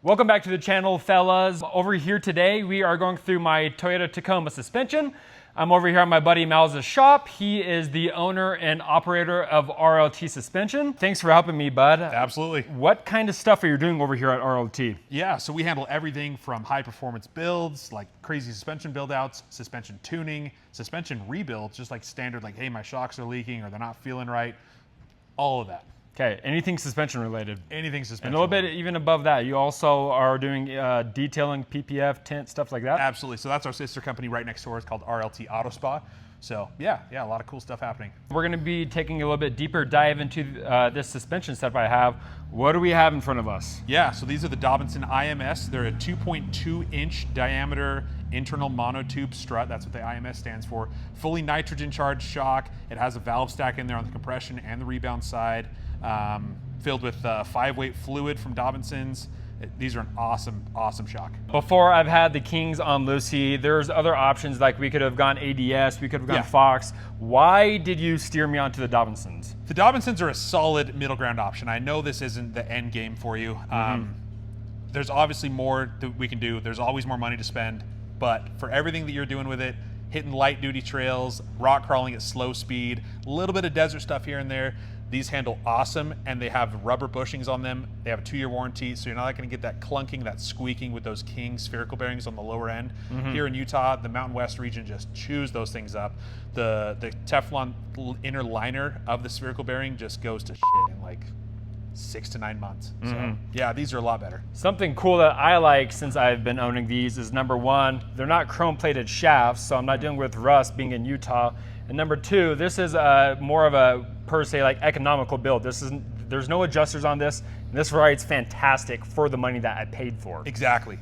Welcome back to the channel, fellas. Over here today, we are going through my Toyota Tacoma suspension. I'm over here at my buddy Mal's shop. He is the owner and operator of RLT Suspension. Thanks for helping me, bud. Absolutely. What kind of stuff are you doing over here at RLT? Yeah, so we handle everything from high performance builds, like crazy suspension build outs, suspension tuning, suspension rebuilds, just like standard, like, hey, my shocks are leaking or they're not feeling right. All of that. Okay, anything suspension related. Anything suspension. And a little bit even above that, you also are doing detailing, PPF, tint, stuff like that? Absolutely. So that's our sister company right next door. It's called RLT Auto Spa. So yeah, a lot of cool stuff happening. We're gonna be taking a little bit deeper dive into this suspension setup I have. What do we have in front of us? Yeah, so these are the Dobinson IMS. They're a 2.2 inch diameter internal monotube strut. That's what the IMS stands for. Fully nitrogen charged shock. It has a valve stack in there on the compression and the rebound side, filled with 5-weight fluid from Dobinson's. These are an awesome shock. Before I've had the Kings on Lucy, there's other options, like we could have gone ADS, we could have gone Fox. Why did you steer me onto the Dobinsons? The Dobinsons are a solid middle ground option. I know this isn't the end game for you. There's obviously more that we can do. There's always more money to spend, but for everything that you're doing with it, hitting light duty trails, rock crawling at slow speed, a little bit of desert stuff here and there, these handle awesome, and they have rubber bushings on them. They have a 2-year warranty, so you're not going to get that clunking, that squeaking with those King spherical bearings on the lower end. Here in Utah, the Mountain West region just chews those things up. The Teflon inner liner of the spherical bearing just goes to shit in like 6 to 9 months. So yeah, these are a lot better. Something cool that I like since I've been owning these is, number one, they're not chrome plated shafts, so I'm not dealing with rust being in Utah. And number two, this is more of a, per se, like economical build. There's no adjusters on this, and this ride's fantastic for the money that I paid for. Exactly.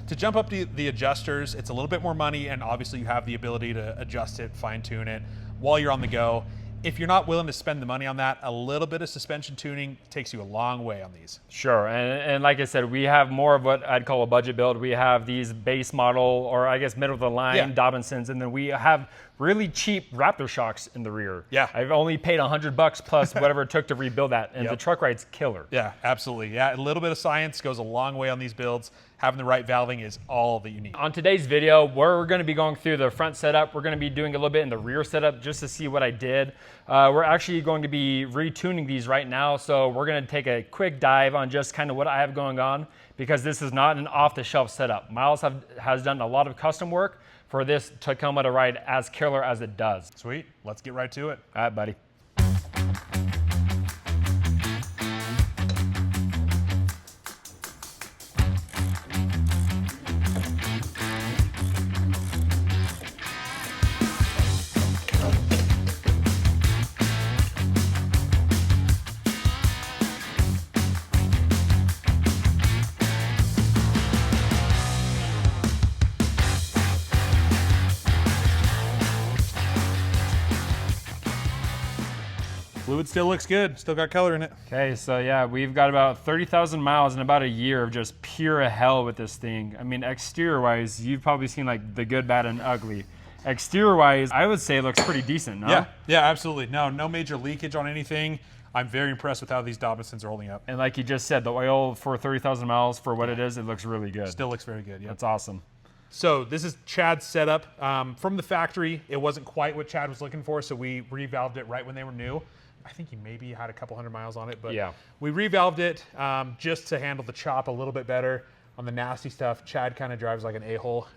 To jump up to the adjusters, it's a little bit more money, and obviously you have the ability to adjust it, fine tune it while you're on the go. If you're not willing to spend the money on that, a little bit of suspension tuning takes you a long way on these. Sure, and like I said, we have more of what I'd call a budget build. We have these base model, or I guess middle of the line Dobinsons, and then we have really cheap Raptor shocks in the rear. Yeah. I've only paid $100 plus whatever it took to rebuild that, and the truck ride's killer. Yeah, absolutely. Yeah, a little bit of science goes a long way on these builds. Having the right valving is all that you need. On today's video, we're going to be going through the front setup. We're going to be doing a little bit in the rear setup just to see what I did. We're actually going to be retuning these right now, so we're going to take a quick dive on just kind of what I have going on, because this is not an off-the-shelf setup. Miles has done a lot of custom work for this Tacoma to ride as killer as it does. Sweet, let's get right to it. All right, buddy. Fluid still looks good, still got color in it. Okay, so yeah, we've got about 30,000 miles and about a year of just pure hell with this thing. I mean, exterior-wise, you've probably seen like the good, bad, and ugly. Exterior-wise, I would say it looks pretty decent, no? Yeah, absolutely. No major leakage on anything. I'm very impressed with how these Dobinsons are holding up. And like you just said, the oil for 30,000 miles, for what it is, it looks really good. Still looks very good, yeah. That's awesome. So this is Chad's setup. From the factory, it wasn't quite what Chad was looking for, so we revalved it right when they were new. I think he maybe had a couple hundred miles on it, but we revalved it just to handle the chop a little bit better. On the nasty stuff, Chad kind of drives like an a-hole.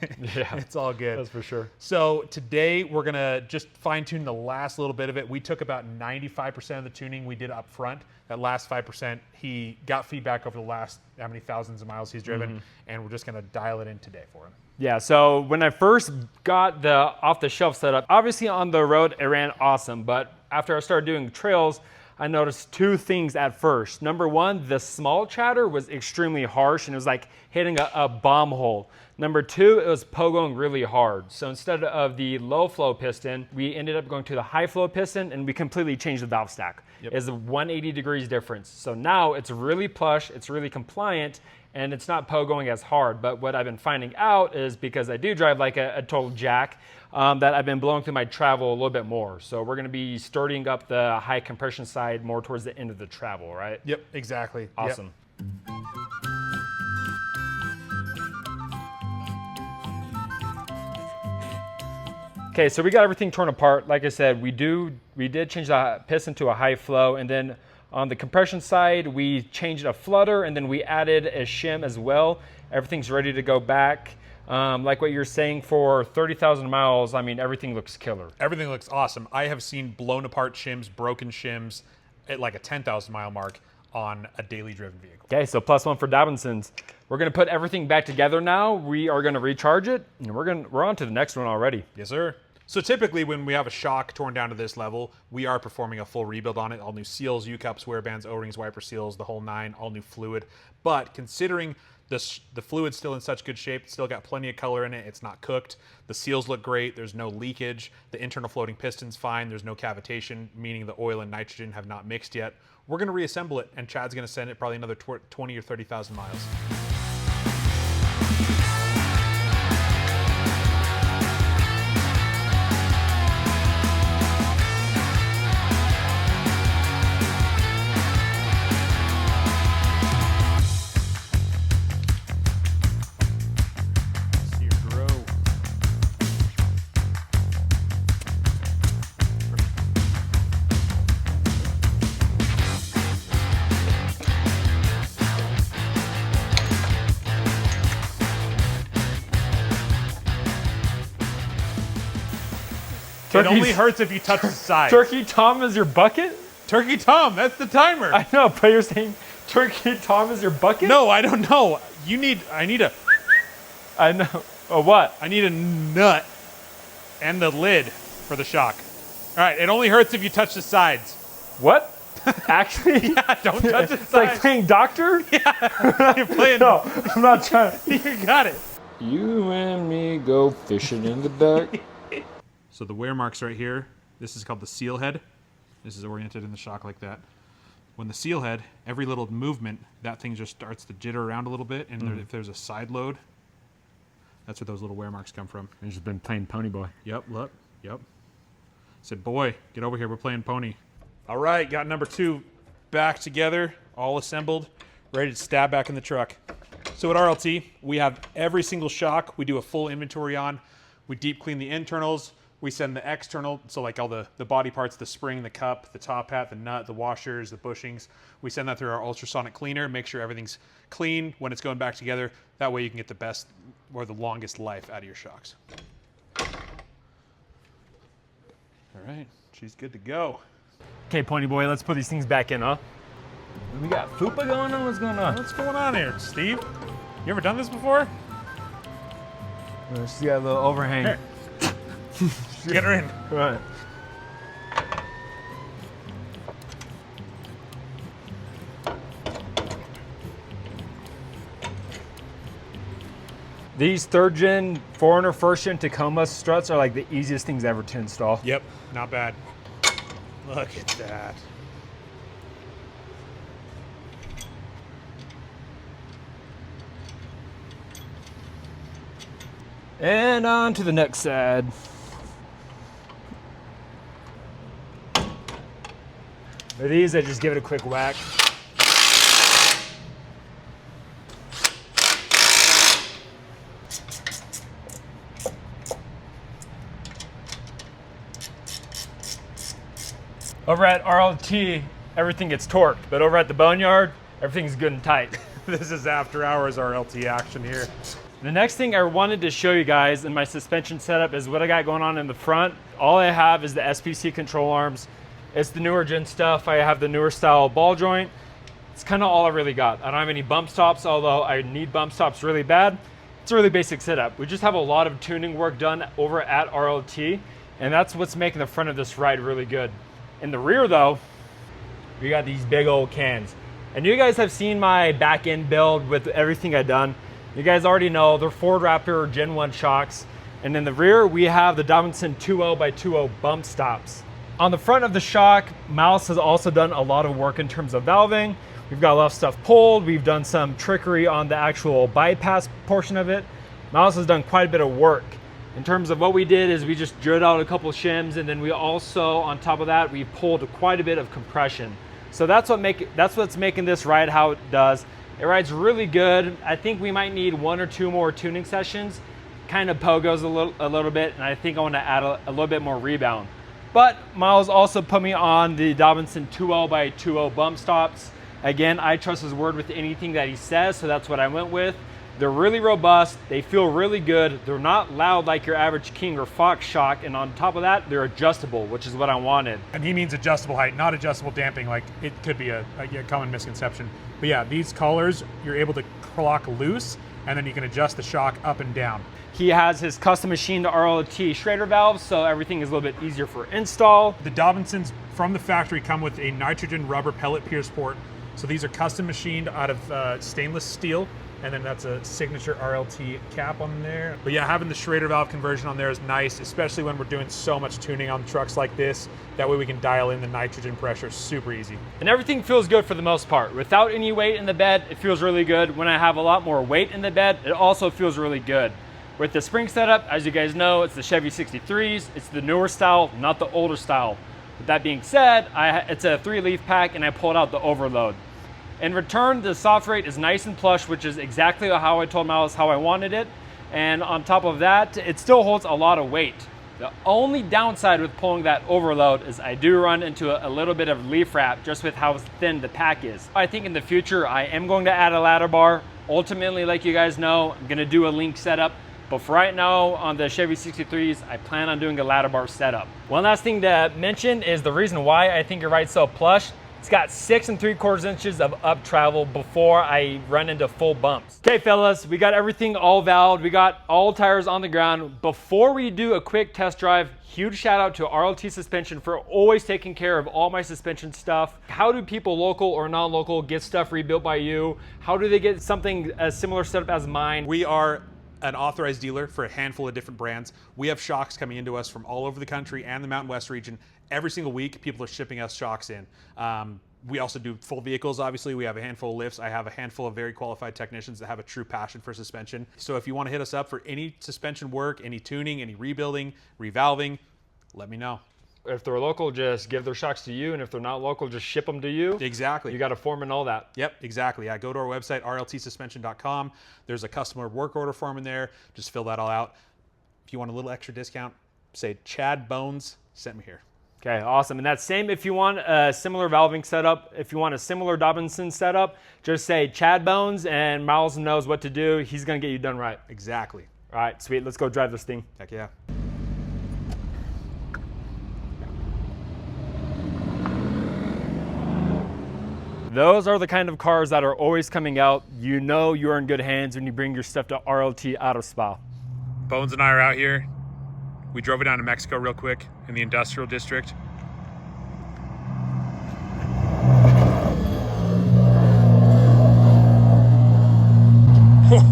It's all good. That's for sure. So today we're gonna just fine tune the last little bit of it. We took about 95% of the tuning we did up front. That last 5%, he got feedback over the last how many thousands of miles he's driven, and we're just gonna dial it in today for him. Yeah, so when I first got the off-the-shelf setup, obviously on the road it ran awesome, but after I started doing trails, I noticed two things at first. Number one, the small chatter was extremely harsh, and it was like hitting a bomb hole. Number two, it was pogoing really hard. So instead of the low flow piston, we ended up going to the high flow piston, and we completely changed the valve stack. It's a 180 degrees difference. So now it's really plush, it's really compliant, and it's not pogoing as hard. But what I've been finding out is, because I do drive like a total jack, that I've been blowing through my travel a little bit more. So we're gonna be starting up the high compression side more towards the end of the travel, right? Yep, exactly. Awesome. Yep. Okay, so we got everything torn apart. Like I said, we did change the piston to a high flow, and then on the compression side, we changed a flutter, and then we added a shim as well. Everything's ready to go back. Like what you're saying, for 30,000 miles, I mean, everything looks killer. Everything looks awesome. I have seen blown apart shims, broken shims at like a 10,000 mile mark on a daily driven vehicle. Okay, so +1 for Davidsons. We're gonna put everything back together now. We are gonna recharge it, and we're on to the next one already. Yes, sir. So typically when we have a shock torn down to this level, we are performing a full rebuild on it. All new seals, U-cups, wear bands, O-rings, wiper seals, the whole nine, all new fluid. But considering the fluid's still in such good shape, it's still got plenty of color in it, it's not cooked, the seals look great, there's no leakage, the internal floating piston's fine, there's no cavitation, meaning the oil and nitrogen have not mixed yet. We're gonna reassemble it, and Chad's gonna send it probably another 20 or 30,000 miles. It only hurts if you touch the side. Turkey Tom is your bucket? Turkey Tom, that's the timer. I know, but you're saying Turkey Tom is your bucket? No, I don't know. I need a... I know. Oh, what? I need a nut and the lid for the shock. All right, it only hurts if you touch the sides. What? Actually? Yeah, don't touch the sides. It's like playing doctor? Yeah, you're playing... No, I'm not trying. You got it. You and me go fishing in the dark. So the wear marks right here, this is called the seal head. This is oriented in the shock like that. When the seal head, every little movement, that thing just starts to jitter around a little bit, and if there's a side load, that's where those little wear marks come from. You've just been playing Pony Boy. Yep, look, yep. Said, boy, get over here, we're playing Pony. All right, got number 2 back together, all assembled, ready to stab back in the truck. So at RLT, we have every single shock we do a full inventory on. We deep clean the internals. We send the external, so like all the body parts, the spring, the cup, the top hat, the nut, the washers, the bushings. We send that through our ultrasonic cleaner, make sure everything's clean when it's going back together. That way you can get the best or the longest life out of your shocks. All right, she's good to go. Okay, Pony Boy, let's put these things back in, huh? We got fupa going on? What's going on? What's going on here, Steve? You ever done this before? She's got a little overhang. Here. Get her in. Right. These 3rd gen, 4Runner 1st gen Tacoma struts are like the easiest things ever to install. Yep, not bad. Look at that. And on to the next side. With these, I just give it a quick whack. Over at RLT, everything gets torqued, but over at the Boneyard, everything's good and tight. This is after hours RLT action here. The next thing I wanted to show you guys in my suspension setup is what I got going on in the front. All I have is the SPC control arms. It's the newer gen stuff. I have the newer style ball joint. It's kind of all I really got. I don't have any bump stops, although I need bump stops really bad. It's a really basic setup. We just have a lot of tuning work done over at RLT, and that's what's making the front of this ride really good. In the rear though, we got these big old cans. And you guys have seen my back end build with everything I've done. You guys already know they're Ford Raptor Gen 1 shocks. And in the rear, we have the Davidson 2.0x2.0 bump stops. On the front of the shock, Mouse has also done a lot of work in terms of valving. We've got a lot of stuff pulled. We've done some trickery on the actual bypass portion of it. Mouse has done quite a bit of work. In terms of what we did is we just drilled out a couple of shims, and then we also, on top of that, we pulled quite a bit of compression. So that's what's making this ride how it does. It rides really good. I think we might need 1 or 2 more tuning sessions, kind of pogos a little bit, and I think I want to add a little bit more rebound. But Miles also put me on the Dobinson 2L/2L bump stops. Again, I trust his word with anything that he says, so that's what I went with. They're really robust, they feel really good, they're not loud like your average King or Fox shock, and on top of that, they're adjustable, which is what I wanted. And he means adjustable height, not adjustable damping, like it could be a common misconception. But yeah, these collars, you're able to clock loose, and then you can adjust the shock up and down. He has his custom machined RLT Schrader valves, so everything is a little bit easier for install. The Dobinsons from the factory come with a nitrogen rubber pellet pierce port. So these are custom machined out of stainless steel, and then that's a signature RLT cap on there. But yeah, having the Schrader valve conversion on there is nice, especially when we're doing so much tuning on trucks like this. That way we can dial in the nitrogen pressure super easy. And everything feels good for the most part. Without any weight in the bed, it feels really good. When I have a lot more weight in the bed, it also feels really good. With the spring setup, as you guys know, it's the Chevy 63s. It's the newer style, not the older style. With that being said, it's a 3-leaf pack, and I pulled out the overload. In return, the soft rate is nice and plush, which is exactly how I told Miles how I wanted it. And on top of that, it still holds a lot of weight. The only downside with pulling that overload is I do run into a little bit of leaf wrap just with how thin the pack is. I think in the future, I am going to add a ladder bar. Ultimately, like you guys know, I'm gonna do a link setup. But for right now, on the Chevy 63s, I plan on doing a ladder bar setup. One last thing to mention is the reason why I think it rides so plush. It's got 6 3/4 inches of up travel before I run into full bumps. Okay, fellas, we got everything all valved. We got all tires on the ground. Before we do a quick test drive, huge shout out to RLT Suspension for always taking care of all my suspension stuff. How do people local or non-local get stuff rebuilt by you? How do they get something a similar setup as mine? We are an authorized dealer for a handful of different brands. We have shocks coming into us from all over the country and the Mountain West region. Every single week, people are shipping us shocks in. We also do full vehicles, obviously. We have a handful of lifts. I have a handful of very qualified technicians that have a true passion for suspension. So if you want to hit us up for any suspension work, any tuning, any rebuilding, revalving, let me know. If they're local, just give their shocks to you, and if they're not local, just ship them to you. Exactly. You got a form and all that. Yep, exactly. Yeah, go to our website, rltsuspension.com. There's a customer work order form in there. Just fill that all out. If you want a little extra discount, say Chad Bones sent me here. Okay, awesome. And that's same if you want a similar valving setup. If you want a similar Dobinson setup, just say Chad Bones, and Miles knows what to do. He's going to get you done right. Exactly. All right, sweet. Let's go drive this thing. Heck yeah. Those are the kind of cars that are always coming out. You know you're in good hands when you bring your stuff to RLT out of Spa. Bones and I are out here. We drove it down to Mexico real quick in the industrial district.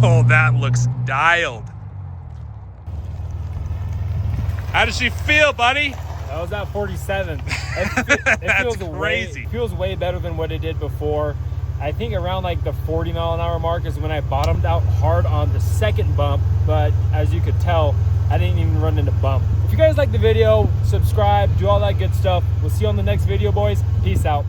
Oh, that looks dialed. How does she feel, buddy? That was at 47. It feels crazy. It feels way better than what it did before. I think around like the 40-mile-an-hour mark is when I bottomed out hard on the second bump, but as you could tell, I didn't even run into bump. If you guys like the video, subscribe, do all that good stuff. We'll see you on the next video, boys. Peace out.